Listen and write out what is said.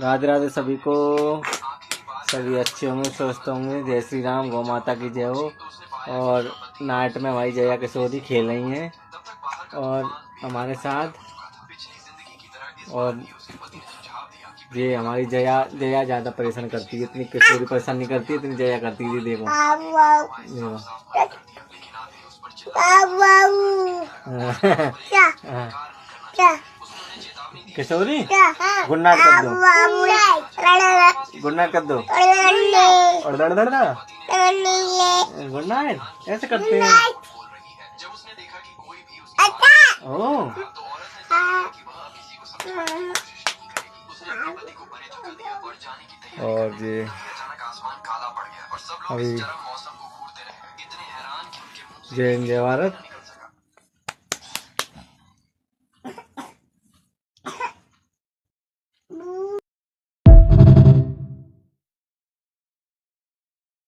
राधे राधे सभी को। सभी अच्छे होंगे, स्वस्थ होंगे। जय श्री राम, गौ माता की जय हो। और नाइट में हमारी जया किशोरी खेल रही हैं और हमारे साथ। और ये हमारी जया ज़्यादा परेशान करती है, इतनी किशोरी परेशान नहीं करती, इतनी जया करती थी। देखो किशोरी गुड नाइट कर दो, गुड नाइट कर दो। और गुड नाइट ऐसे करते हैं। ओह और ये अभी जय हिंद जय भारत।